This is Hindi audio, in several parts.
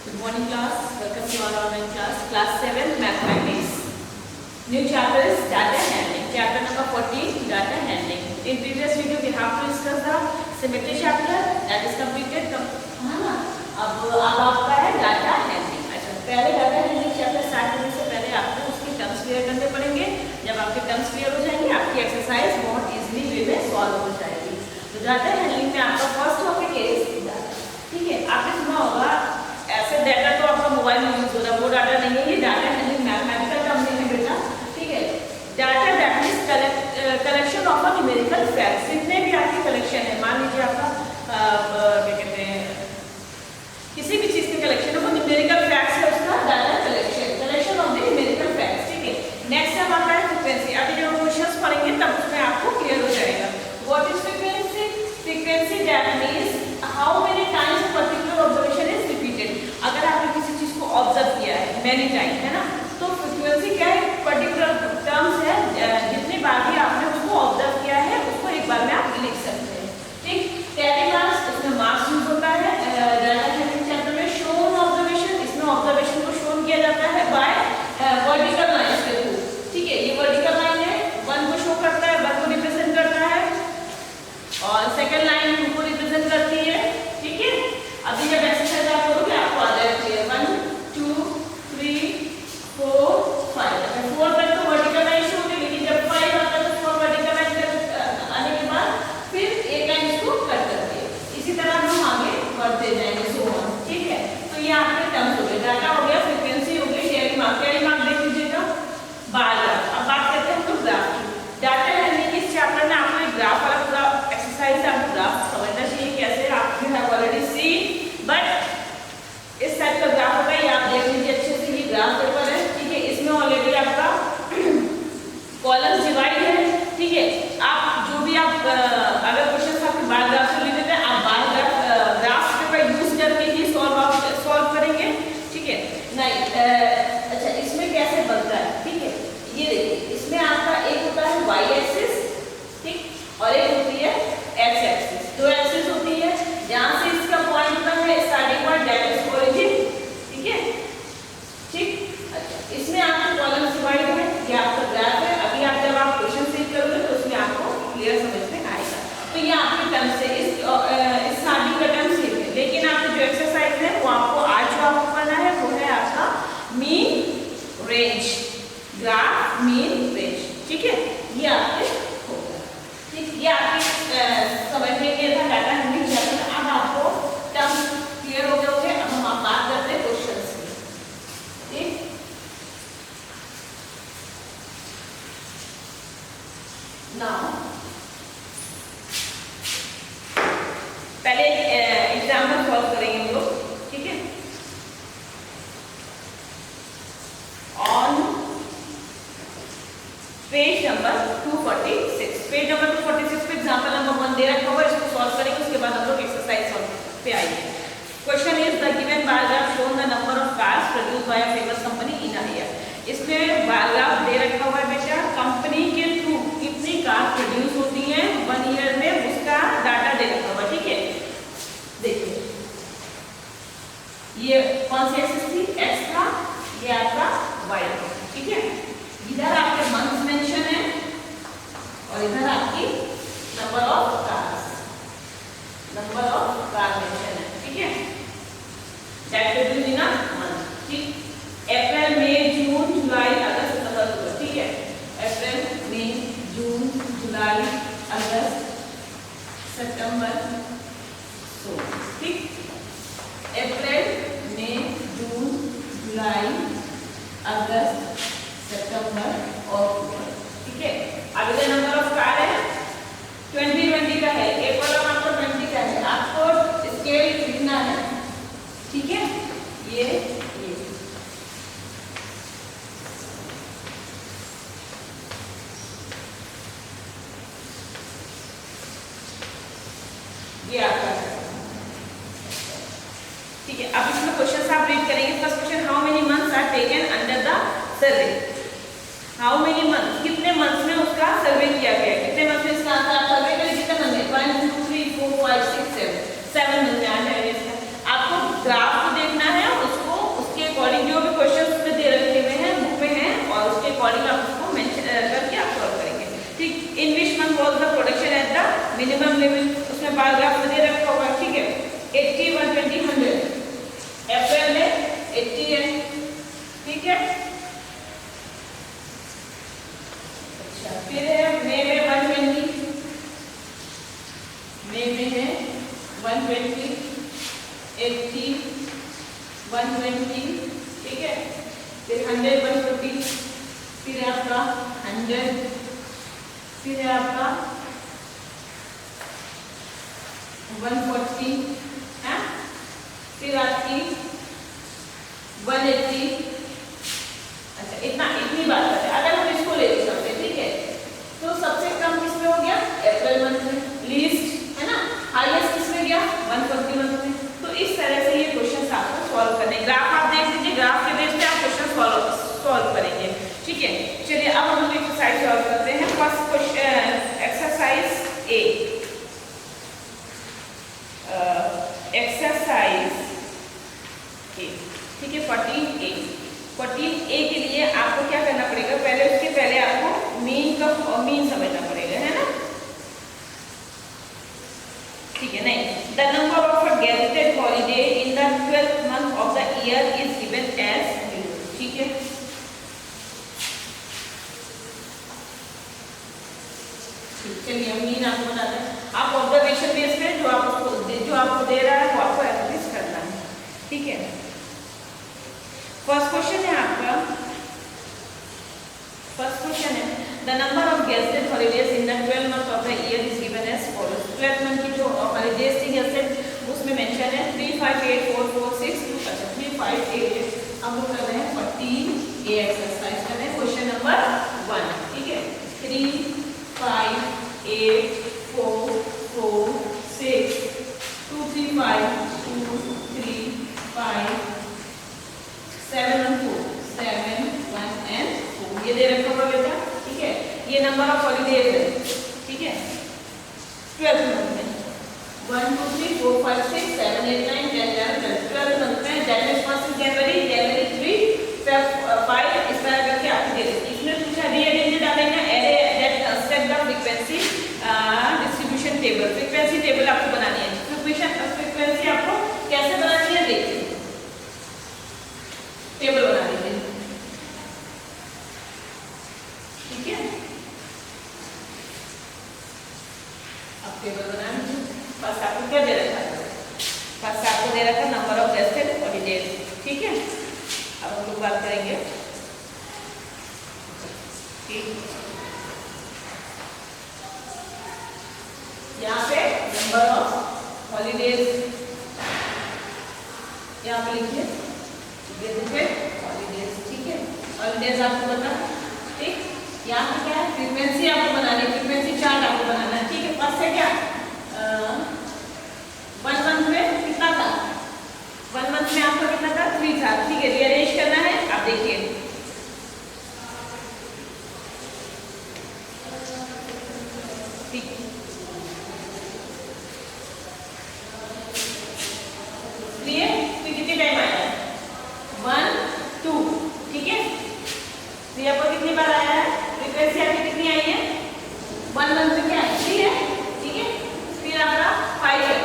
Good morning class, welcome to our online class 7 mathematics. New chapter is data handling, chapter number 14 data handling. In previous video we have to discuss the symmetry chapter that is completed, है ना? अब आपका है data handling. अच्छा, पहले data handling chapter स्टार्ट करने से पहले आपको उसके टर्म्स क्लियर करने पड़ेंगे. जब आपके टर्म्स क्लियर हो जाएंगे आपकी एक्सरसाइज बहुत इजीली वे में सॉल्व हो जाएगी. तो डाटा हैंडलिंग में आपका फर्स्ट टॉपिक है, ठीक है, आपने सुना होगा ऐसे डाटा तो आपका मोबाइल में यूज हो रहा है, वो डाटा नहीं है, ये डाटा हैंडलिंग मैथमेटिकल टर्म नहीं है बेटा, ठीक है. Data that is collection of a numerical facts. जितने भी आपके कलेक्शन है, मान लीजिए आपका क्या कहते हैं, किसी भी चीज के कलेक्शन है, वो न्यूमेरिकल फैक्ट्स है, उसका data collection of the numerical facts, ठीक है. नेक्स्ट अब आता है फ्रीक्वेंसी. अभी जब क्वेश्चंस पढ़ेंगे तब उसमें आपको क्लियर हो जाएगा. What is frequency? Frequency that means how many times a particular observation is repeated. अगर आपने किसी चीज को ऑब्जर्व किया है मेनी टाइम, है ना, तो फ्रीक्वेंसी क्या है? पर्टिकुलर टर्म्स है, जितनी बार भी आपने उसको ऑब्जर्व किया है उसको एक बार में आप लिख सकते हैं, ठीक. टेली मार्क्स, इसमें मार्क्स यूज होता है. डाटा हैंडलिंग चैप्टर में शोन ऑब्जर्वेशन, इसमें ऑब्जर्वेशन को शोन किया जाता है बाय वर्टिकल लाइंस के थ्रू, ठीक है. ये वर्टिकल लाइन है, वन को शो करता है, वन को रिप्रेजेंट करता है, और सेकंड लाइन टू को रिप्रेजेंट करती है, ठीक है. अभी जब एक्सरसाइज आप करोगे आपको आ जाएगा क्लियर. 1 2 3 4 5. अच्छा, 4 तक तो वर्टिकल लाइन शो होगी, लेकिन जब 5 आता है तो 4 वर्टिकल लाइन आने के बाद फिर एक लाइन इसको कट करती है. इसी तरह हम आगे बढ़ते जाएंगे, सो ऑन, ठीक है. तो ये आपके टर्म्स हो गए, डाटा हो गया, फ्रीक्वेंसी हो गई, टेली मार्क देख लीजिएगा, बार ग्राफ. अब बात करते हैं हम लोग ग्राफ की. डाटा हैंडलिंग इस चैप्टर में आपको एक ग्राफ वाला पूरा एक्सरसाइज है, आपको ग्राफ समझना चाहिए कैसे. आप you have already seen, but इस टाइप का ग्राफ होता है, ये आप देख लीजिए अच्छे से. ये ग्राफ पेपर है, ठीक है. इसमें ऑलरेडी आपका कॉलम्स डिवाइड है, ठीक है. आप जो भी आप अगर क्वेश्चन आपके बार ग्राफ से रिलेटेड है, आप बार ग्राफ पेपर यूज करके ही सॉल्व करेंगे, ठीक है. नहीं अच्छा, इसमें कैसे बनता है, ठीक है. ये देखिए, इसमें आपका एक होता है वाई एक्सिस, ठीक, और एक होती है एक्स एक्सिस. दो एक्सिस होती है, जहां से इसका पॉइंट होता है starting point, that is origin, ठीक है, ठीक. अच्छा, इसमें आपके कॉलम्स डिवाइड है, ये आपका ग्राफ है. अभी आप जब आप क्वेश्चन सीख करोगे तो उसमें आपको क्लियर समझ में आएगा. तो ये आपके टर्म्स है, इस स्टार्टिंग का टर्म्स है, लेकिन आपकी जो एक्सरसाइज है वो आपको आज जो आपको करना है वो है आपका mean range, graph mean range, ठीक है. ये आपके होगा, ठीक. ये आपके समझ में ये था डाटा हैंडलिंग चैप्टर. अब आपको टर्म्स क्लियर हो गए होंगे. अब हम आप बात करते हैं क्वेश्चंस की, ठीक. नाउ पहले एग्जाम्पल सॉल्व करेंगे हम लोग, ठीक है. On page number 246, page number 246 पे एग्जांपल नंबर 1 दे रखा हुआ है, इसको सॉल्व करेंगे. उसके बाद हम लोग एक्सरसाइज सॉल्व पे आएंगे. Question is the given bar graph shown the number of cars produced by a famous company in a year. इसमें बार ग्राफ दे रखा हुआ है बेटा, कंपनी के थ्रू कितनी कार प्रोड्यूस होती हैं 1 ईयर में, उसका डाटा दे रखा हुआ, ठीक है. देखिए, ये कौन सी एक्सिस थी? एक्स था, ये आपका वाई था, ठीक है. इधर आपके मंथ्स मेंशन है और इधर आपकी नंबर ऑफ कार्स मेंशन है, ठीक है. That produce in a month, ठीक. अप्रैल मई जून जुलाई अगस्त सितंबर अक्टूबर, ठीक है. अप्रैल मई जून जुलाई अगस्त सितंबर, ठीक. अप्रैल मई जून जुलाई अगस्त सितंबर और अक्टूबर, ठीक है. अब इधर नंबर ऑफ कार है 20 का है, एक कॉलम आपको 20 का है, आपको स्केल लिखना है, ठीक है. ये आपका, ठीक है. अब इसमें क्वेश्चन आप रीड करेंगे. First question, how many months are taken under the survey. How many months, कितने मंथ्स में उसका सर्वे किया गया है, कितने मंथ में इसका आंसर आप सर्वे करें, कितने मंथ में 1 2 3 4 5 6 7 मंथ में आ जाएगा इसका. आपको ग्राफ को देखना है, उसको 80, 120, ठीक है, फिर 100, 150, फिर आपका 100, फिर है आपका 140 है, फिर आपकी 180। अच्छा, इतनी बात करते हैं। अगर हम इसको ले सकते हैं, ठीक है, तो सबसे कम किसमें हो गया? अप्रैल मंथ में। लीस्ट है ना, हाईएस्ट किसमें गया? 140 मंथ में। तो इस तरह से ये क्वेश्चन आपको सॉल्व करने, ग्राफ आप देख लीजिए, ग्राफ के बेस पे आप क्वेश्चन सॉल्व करेंगे, ठीक है। चलिए अब हम लोग एक्सरसाइज सॉल्व करते हैं। फर्स्ट क्वेश्चन, एक्सरसाइज ए, एक्सरसाइज ए, ठीक है, 14A। 14A के लिए आपको क्या करना पड़ेगा? उसके पहले आपको मीन समझना पड़ेगा, है ना, ठीक है। नहीं, the number of gazetted holiday in the 12th month of the year is given as 0, ठीक है। चलिए हम मीन आपको बताते हैं। आप ऑब्जर्वेशन बेस पे जो आपको दे रहा है वो आपको एनालिसिस करना है, ठीक है। फर्स्ट क्वेश्चन है आपका, फर्स्ट क्वेश्चन है the number of gazetted holidays in the 12th month of the year is given as follows. 12th month की जो हॉलीडेज थी गेजेटेड उसमें मेंशन है 3, 5, 8, 4, 4, 6, 2, अच्छा 3, 5, 8। हम लोग कर रहे हैं 14A एक्सरसाइज कर रहे हैं, क्वेश्चन नंबर 1, ठीक है। 3, 5, 8, 4, 4, 6, 2, 3, 5, 2, 3, 5, 7 and 4, 7, 1 and 4, ये दे रखा हुआ बेटा, ठीक है। ये नंबर ऑफ हॉलीडेज है, ठीक है, 12th मंथ में 1, 2, 3, 4, 5, 6, 7, 8, 9, 10, 11, 12, 12th मंथ में जनवरी 1 जनवरी 3, 5 इस तरह करके आपको दे देते। इसमें पूछा रीअरेंज डालेंगे, array that construct the frequency distribution table, frequency table आपको बनानी है। फ्रीक्वेंसी आपको कैसे बनानी है देखिए, टेबल बना लीजिए, ठीक है। अब टेबल बना लीजिए। फर्स्ट आपको क्या दे रखा है? फर्स्ट आपको दे रखा नंबर ऑफ गेजेटेड हॉलीडेज, ठीक है। अब हम लोग बात करेंगे, ठीक, यहाँ पे नंबर ऑफ हॉलीडेज यहाँ पे लिखिए गेजेटेड हॉलीडेज, ठीक है। हॉलीडेज आपको पता, ठीक। यहाँ पे क्या है? फ्रीक्वेंसी आपको बनानी है, फ्रीक्वेंसी चार्ट आपको बनाना है, ठीक है। फर्स्ट है क्या? 1 मंथ में कितना था? 1 मंथ में आपका कितना था? 3 था, ठीक है। रीअरेंज करना है, आप देखिए, ठीक, कितने टाइम आया है? 1, 2, ठीक है। तो यहाँ पर कितनी बार आया है? फ्रीक्वेंसी आपकी कितनी आई है? 1 मंथ में क्या है? 3 है, ठीक है। फिर आपका 5 है।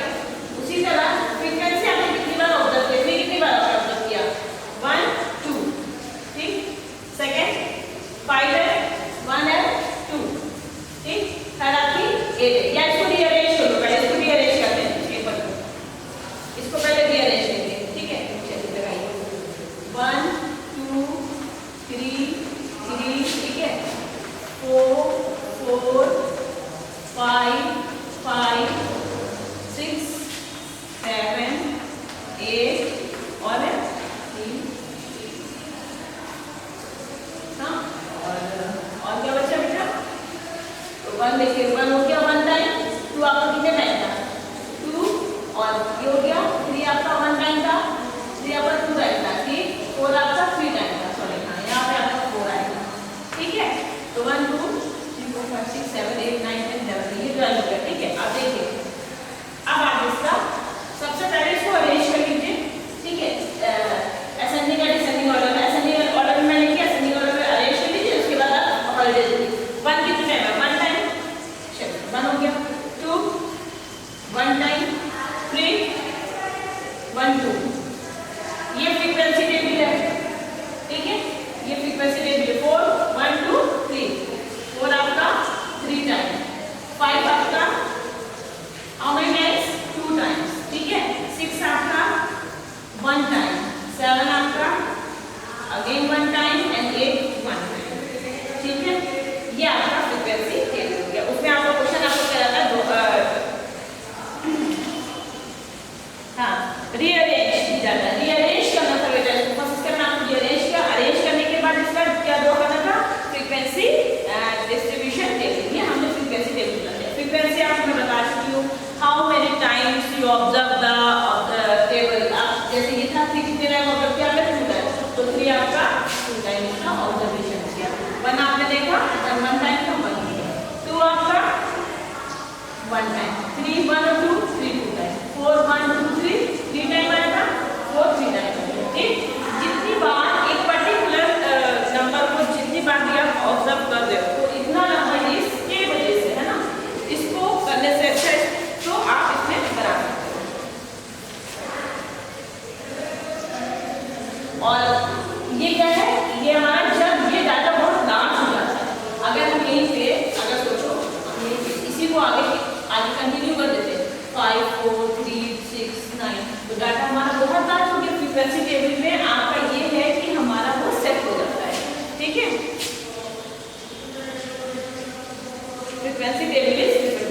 उसी तरह फ्रीक्वेंसी आपने कितनी बार ऑब्जर्व किया? फिर कितनी बार ऑब्जर्व किया? 1, 2, ठीक। सेकेंड 5 है, 1 है, 2, ठीक। थर्ड आपकी 8 है। या इसको रीअरेंज करो, पहले इसको रीअरेंज करते हैं पेपर को, इसको पहले रीअरेंज करेंगे, ठीक है। चलिए लगाइए 1, 2, 3, 3, ठीक है, 4, 4, 5, 5, 6, 7, 8 और 3, हाँ। और क्या बचा बेटा? तो 1 देखिए, 1 हो गया 1 टाइम, 2 आपका कितने टाइम था? 2, और ये हो गया 3 आपका 1 टाइम था, 3 आपका 2 टाइम था, ठीक। 4 आपका 3 टाइम था, सॉरी हाँ, यहाँ पे आपका 4 आएगा, ठीक है। तो 1, 2, 3, 4, 5, 6, 7, 8, 9, 10, 11, ये 12 हो गया, ठीक है। अब देखिए, अब आप इसका सबसे पहले इसको अरेंज कर लीजिए, ठीक है। असेंडिंग या डिसेंडिंग ऑर्डर में, असेंडिंग ऑर्डर में मैंने किया, असेंडिंग ऑर्डर में अरेंज कर लीजिए। उसके बाद आप हॉलीडेज लीजिए। 1 कितने टाइम है? 1 टाइम, चलिए 1 हो गया। 2, 1 टाइम, 3, 1, 2, ये फ्रीक्वेंसी टेबल है, ठीक है। ये फ्रीक्वेंसी टेबल है। 4, 1, 2, 3, 4 आपका 3 टाइम, 5 आपका हाउ मेनी टाइम्स? 2 टाइम्स, ठीक है। 6 आपका आपका 2 टाइम्स का ऑब्जर्वेशन किया। 1 आपने देखा, 1 टाइम का 1 किया, 2 आपका 1 टाइम, 3 1 और 2 3 2 टाइम, 4 1 2 3 3 टाइम आया था, 4 3 टाइम। ठीक, जितनी बार एक पर्टिकुलर नंबर को जितनी बार भी आप ऑब्जर्व कर रहे हो तो इतना नंबर इसके वजह से है ना, इसको करने से अच्छा तो आप इसमें बना सकते हो। और ये क्या है, ये हमारा जब ये डाटा बहुत लार्ज हो जाता है, अगर हम यहीं पे अगर सोचो इसी को आगे कंटिन्यू कर देते 5 4 3 6 9, तो डाटा हमारा बहुत लार्ज हो गया। फ्रीक्वेंसी टेबल में आपका ये है कि हमारा वो सेट हो जाता है। ठीक है, फ्रीक्वेंसी टेबल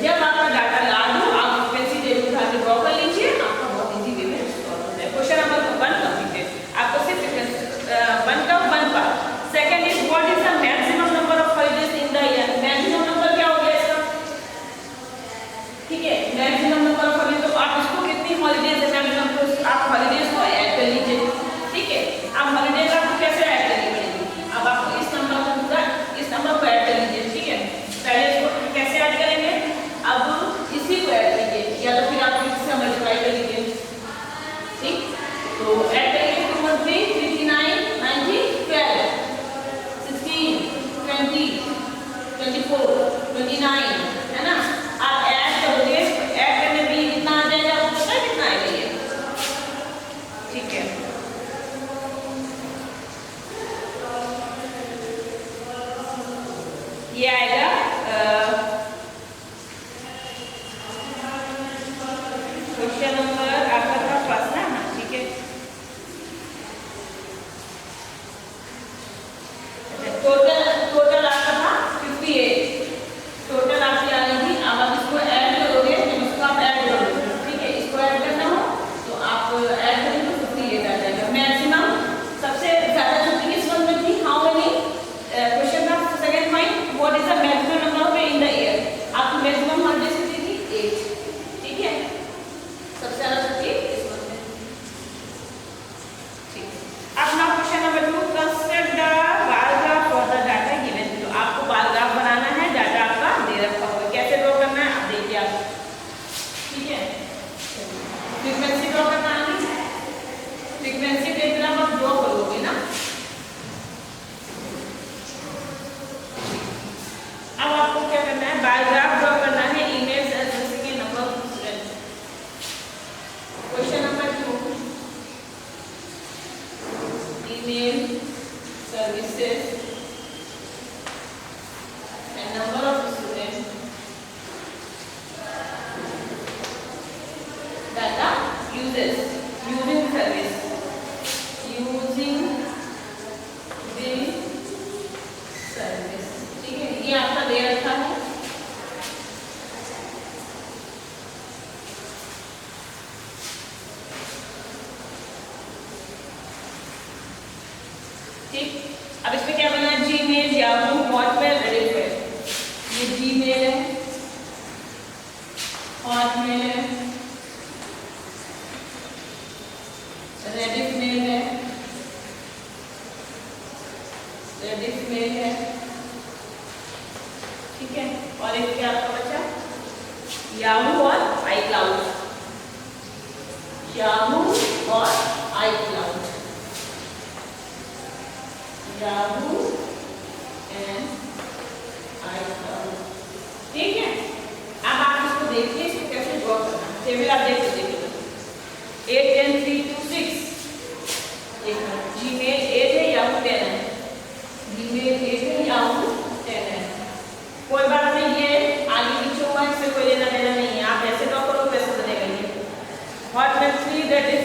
जब आपका डाटा लार्ज हो आप फ्रीक्वेंसी टेबल उठा के ड्रॉ कर लीजिए, आपका बहुत इजी वे में सॉल्व हो जाए। क्वेश्चन नंबर 1 कंप्लीटेड, आपको सिर्फ फ्रीक्वेंसी 1 का 1 part. Second is what is the maximum number of holidays in the year. Maximum number क्या हो गया इसका, ठीक है, मैक्सिमम नंबर ऑफ हॉलिडेज, तो आप इसको कितनी हॉलिडेज है मैक्सिमम, तो आप हॉलिडेज को ऐड कर लीजिए। ठीक है, अब हॉलिडेज आपको कैसे ऐड करनी पड़ेगी, अब आपको इस नंबर को पूरा इस नंबर को ऐड कर लीजिए। ठीक है, पहले इसको कैसे ऐड करेंगे, अब इसी को ऐड कीजिए या तो फिर आप इससे मल्टीप्लाई कर लीजिए। ठीक, तो ऐड करेंगे 2 1 3 3 3 9 90 12 16 20 24 29 है ना। आप ऐड करोगे, ऐड करने पे कितना आ जाएगा, आपको पता है कितना आएगा ये। ठीक है, ये आएगा क्वेश्चन नंबर आपका था फर्स्ट ना। ठीक है, टोटल आपका था 58, टोटल आपकी आ रही थी। अब आप इसको ऐड करोगे, जब इसको आप ऐड करोगे, ठीक है, इसको ऐड करना हो तो आप ऐड करेंगे तो 58 आ जाएगा। मैक्सिमम सबसे ज्यादा छुट्टी किस वन में थी, हाउ मेनी, क्वेश्चन का second point, what is the maximum number of in the year. आपकी मैक्सिमम हॉलिडेज कितनी थी 8। ठीक है, सबसे ज्यादा छुट्टी इस वन में। ठीक, अब now question number 2, construct the bar graph for the data given. तो आपको बार ग्राफ बनाना है, डाटा आपका दे रखा होगा, कैसे ड्रॉ करना है आप देखिए आप। ठीक है, फ्रीक्वेंसी ड्रॉ करना है, फ्रीक्वेंसी डायग्राम आप ड्रॉ करोगे ना। अब आपको क्या करना है, बार ग्राफ ड्रॉ करना है, इमेज जैसे कि number of student. Question number 2, email services and number of student, data uses using service, using the service. ठीक है, ये आपका दे रखा है। ठीक, अब इसमें क्या बना, जीमेल, याहू, हॉटमेल, रेडिट। ये जीमेल है, हॉटमेल है, रेडिट मेल है, रेडिट मेल है। ठीक है, और एक क्या आपका बचा, याहू और iCloud, याहू और iCloud, याहू एंड iCloud। ठीक है, अब आप इसको देखिए, इसको कैसे ड्रॉ करना है, टेबल आप देखिए 8 10 3 2 6, जीमेल 8 है, याहू 10 है, जीमेल 8 है, याहू 10 है। कोई बात नहीं, ये आगे पीछे हुआ, इससे कोई लेना देना नहीं है, आप ऐसे ड्रॉ करो वैसे बनेगा ये। Hotmail 3 that is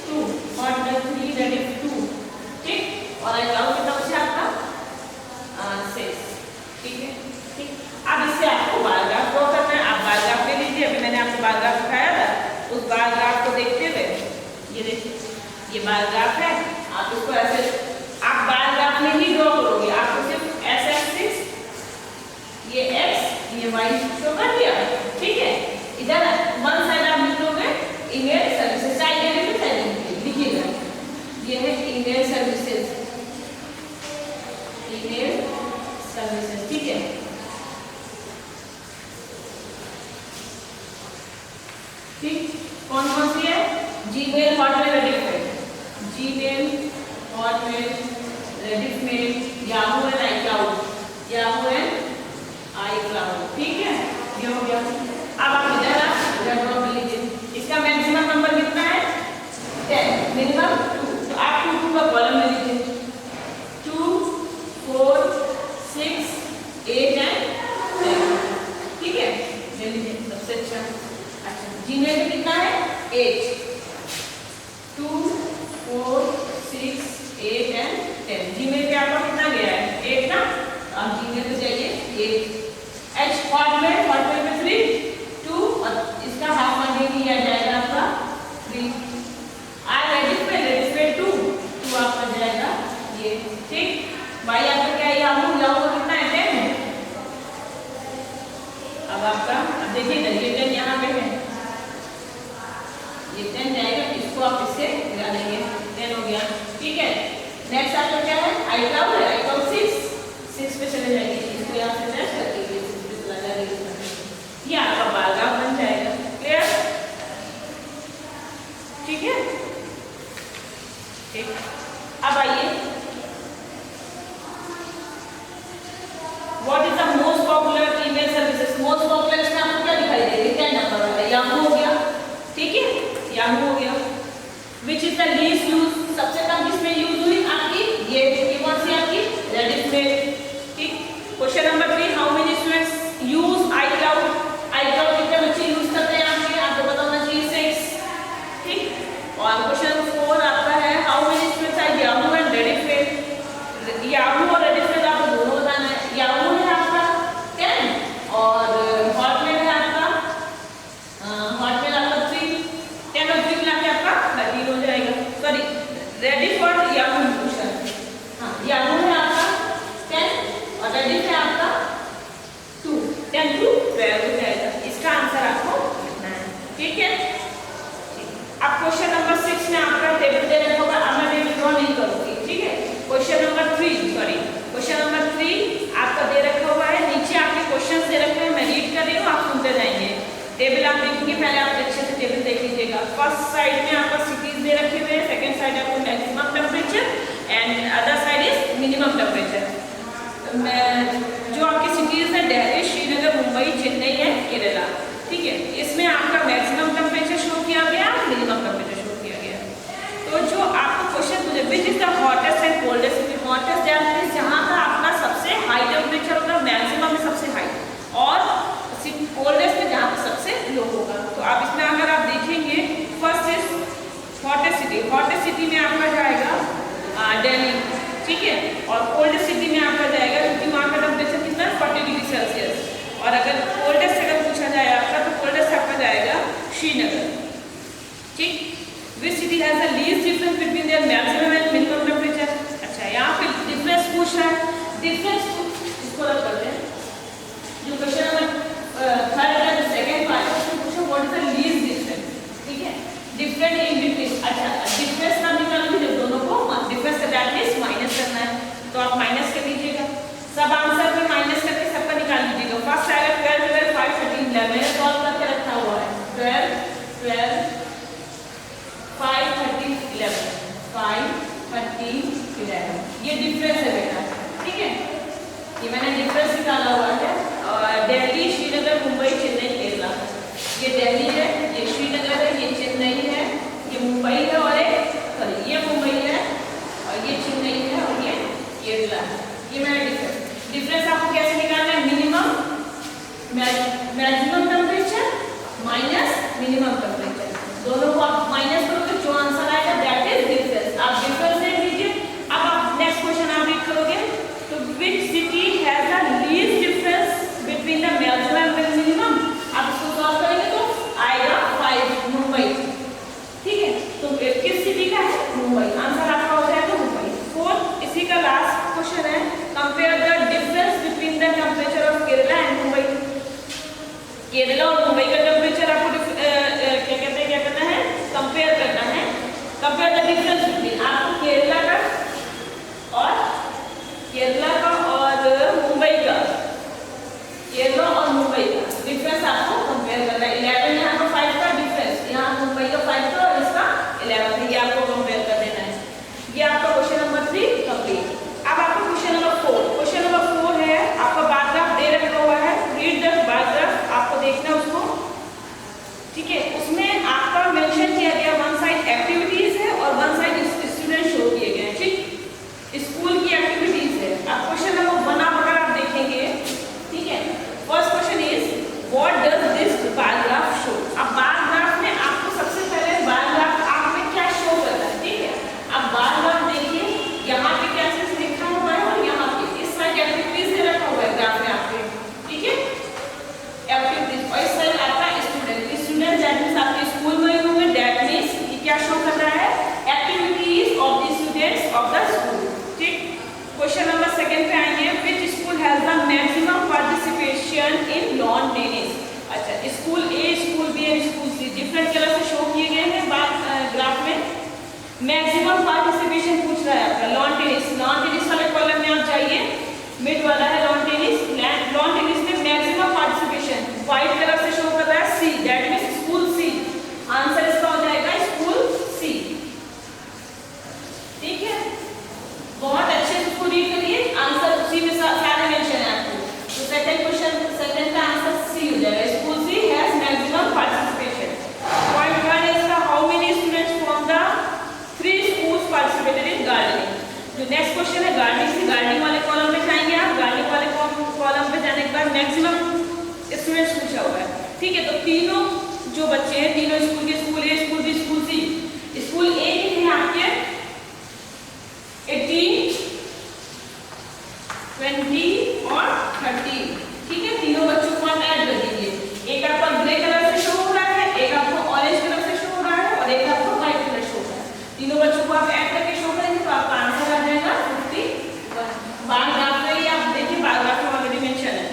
2, Hotmail 3 that is 2। ठीक, और iCloud कितना बचा आपका 6। ठीक है, ठीक, अब इससे आपको बार ग्राफ ड्रॉ करना है। आप बार ग्राफ ले लीजिए, अभी मैंने आपको बार ग्राफ दिखाया था, उस बार ग्राफ को देखते हुए ये देखिए, ये बार ग्राफ है। आप इसको ऐसे आप बार ग्राफ में ही ड्रॉ करोगे, आपको सिर्फ एस एक्सिस, ये एक्स, ये वाई शो कर दिया। ठीक है, इधर वन साइड आप लिख लोगे ईमेल सर्विसेज, साइड लिखिएगा, ये है email services. Hotmail, Rediffmail, Yahoo and iCloud, Yahoo and iCloud. ठीक है, ये हो गया। अब आप इधर ड्रॉ कर लीजिए। इसका मैक्सिमम नंबर कितना है 10, मिनिमम 2। तो आप 2 2 का कॉलम ले लीजिए, 2 4 6 8 एंड 10। ठीक है, ले लीजिए सबसे अच्छा। अच्छा, जीमेल में कितना है 8, 2 4 6 8 एंड 10। जीमेल पे आपका कितना गया है 8 ना, आप जीमेल पे जाइए 8। एच हॉटमेल, हॉटमेल में 3 2 और इसका हाफ मार्जिन किया जाएगा आपका 3। आई रेडिफमेल 2 आपका जाएगा ये। ठीक, भाई आपका क्या है याहू, याहू का कितना है 10 है। अब आपका अब देखिए इधर ये 10 यहाँ पे है, ये 10 जाएगा, इसको आप इससे गिरा देंगे, 10 हो गया। ठीक है, नेक्स्ट आपका क्या है आईक्लाउड है, आईक्लाउड 6 पे चले जाएंगे, इसको यहाँ से प्रेस करके 6 पे चला जाएगा, ये आपका पैराग्राफ बन जाएगा। क्लियर? ठीक है, ठीक। अब आइए, what is the most popular email services. Most popular इसमें आपको क्या दिखाई देगा 10 नंबर वाला याहू हो गया। ठीक है, याहू हो गया। Which is the least use, सबसे कम किसमें यूज हुई आपकी ये कौन सी आपकी रेडिफमेल। ठीक, question number 3, how many students use iCloud. ICloud कितने बच्चे यूज करते हैं आपको पता होना चाहिए 6। ठीक, और क्वेश्चन नंबर 4 आपका है how many students are Yahoo and Rediffmail. Yahoo और रेडिफमेल आपको दोनों बताना है। याहू है आपका 10 और हॉटमेल है आपका 3। 10 और 3 मिला के आपका 13 हो जाएगा। सॉरी, रेडिफ और याहू पूछा है। हाँ, याहू है आपका 10 और रेडिफ है आपका 2, 10 to 12 हो जाएगा। इसका आंसर आपको लिखना है। ठीक है, अब क्वेश्चन नंबर 6 में आपका टेबल दे रखा होगा, अब मैं टेबल ड्रॉ नहीं करूंगी। ठीक है, क्वेश्चन नंबर 3 आपका दे रखा हुआ है, नीचे आपके क्वेश्चंस दे रखे हैं, मैं रीड कर रही हूँ, आप सुनते जाएंगे। टेबल आप देखेंगे, पहले आप अच्छे से टेबल देख लीजिएगा। फर्स्ट साइड में आपका सिटीज दे रखे हुए हैं, सेकंड साइड आपको maximum temperature and other side is minimum temperature. जो आपकी सिटीज है दिल्ली, श्रीनगर, मुंबई, चेन्नई है, केरला। ठीक है, इसमें आपका मैक्सिमम टेम्परेचर शो किया गया, मिनिमम टेम्परेचर शो किया गया। तो जो आपको क्वेश्चन पूछे which is the hottest and coldest city. Hottest जहाँ का आपका सबसे हाई टेम्परेचर होगा, मैक्सिमम में सबसे हाई, और कोल्डेस्ट में जहाँ पे सबसे लो होगा। तो आप इसमें अगर आप देखेंगे, first is hottest city. Hottest city में आपका जाएगा दिल्ली। ठीक है, और कोल्डेस्ट सिटी में आपका जाएगा, क्योंकि वहाँ का टेम्परेचर कितना है 40 डिग्री सेल्सियस। और अगर कोल्डेस्ट अगर पूछा जाए आपका, तो कोल्डेस्ट आपका जाएगा श्रीनगर। ठीक, which city has the least difference between their maximum and minimum temperature. अच्छा, यहाँ पे डिफरेंस पूछ रहा है, डिफरेंस इसको रख करते हैं। जो question number 3 and second part है, उसमें पूछा what is the least difference. ठीक है, डिफरेंट इन बिटवीन। अच्छा, डिफरेंस ना निकालूंगी, जब दोनों को डिफरेंस का दैट मींस माइनस करना है, तो आप माइनस कर लीजिएगा। सब आंसर में माइनस करके सबका निकाल लीजिएगा। फर्स्ट आएगा 12 12 5 13 11, मैंने सॉल्व करके रखा हुआ है। 12 12 5 13 11 5 13 11, ये डिफरेंस है बेटा। ठीक है, ये मैंने डिफरेंस निकाला हुआ है। और दिल्ली, श्रीनगर, मुंबई, चेन्नई, केरला। ये दिल्ली है, ये श्रीनगर है, ये चेन्नई है, ये मुंबई है, और ये मुंबई है, और ये चेन्नई है, और ये केरला है। ये मैंने डिफरेंस आपको कैसे निकालना है, minimum maximum temperature minus minimum temperature, दोनों को आप माइनस करोगे, जो आंसर आएगा दैट इज डिफरेंस। आप डिफरेंस देख लीजिए। अब आप नेक्स्ट क्वेश्चन आप मैक्सिमम पार्टिसिपेशन पूछ रहा है आपका लॉन टेनिस वाले कॉलम में आप जाइए, मिड वाला है लॉन टेनिस में मैक्सिमम पार्टिसिपेशन व्हाइट कलर से शो कर रहा है C, that means school C. Answer इसका हो जाएगा स्कूल सी। ठीक है, बहुत अच्छे से इसको रीड करिए, आंसर उसी में सारे मेंशन है आपको। तो सेकंड क्वेश्चन, सेकंड का आंसर सी हो जाएगा, school C has maximum participation. Point 1 is the how many students from the 3 schools participated in gardening। जो नेक्स्ट क्वेश्चन है गार्डनिंग वाले कॉलम में जाएंगे आप। गार्डनिंग वाले कॉलम पे जाने के बाद मैक्सिमम स्टूडेंट्स पूछा हुआ है। ठीक है, तो तीनों जो बच्चे हैं, तीनों स्कूल के, स्कूल ए, स्कूल बी, स्कूल सी। स्कूल ए के हैं आपके 18, 20 और 30। ठीक है, तीनों बच्चों को आप ऐड कर दीजिए। एक आपका ग्रे कलर से शो हो रहा है, एक आपको ऑरेंज कलर से शो हो रहा है और एक आपको व्हाइट कलर शो हो रहा है। तीनों बच्चों को आप ऐड करके शो करेंगे तो आपका आंसर आ जाएगा 51। बार ग्राफ में ही आप देखिए, बार ग्राफ में ऑलरेडी मेंशन है।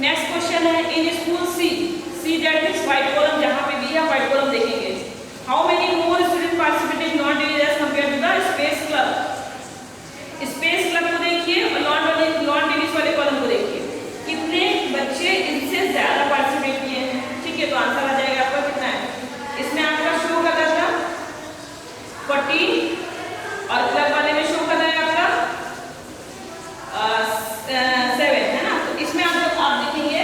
नेक्स्ट क्वेश्चन है in school C that means white column जहां पे भी है व्हाइट कॉलम देखेंगे। How many more student participated non tennis as compare to the space club. Space club को देखिए और लॉन टेनिस वाले कॉलम को देखिए, कितने बच्चे इनसे ज्यादा पार्टिसिपेट किए हैं। ठीक है, तो आंसर आ जाएगा आपका कितना है, इसमें आपका शो कर रहा था 14 और क्लब वाले में शो कर रहा है आपका 7 है ना। तो इसमें आप देखेंगे,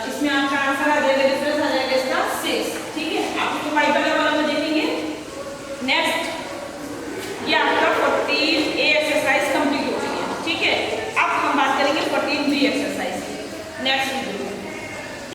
इसमें आपका आंसर आ जाएगा, डिफरेंस आ जाएगा इसका 6। ठीक है, आप इसको व्हाइट वाले कॉलम में देखेंगे। नेक्स्ट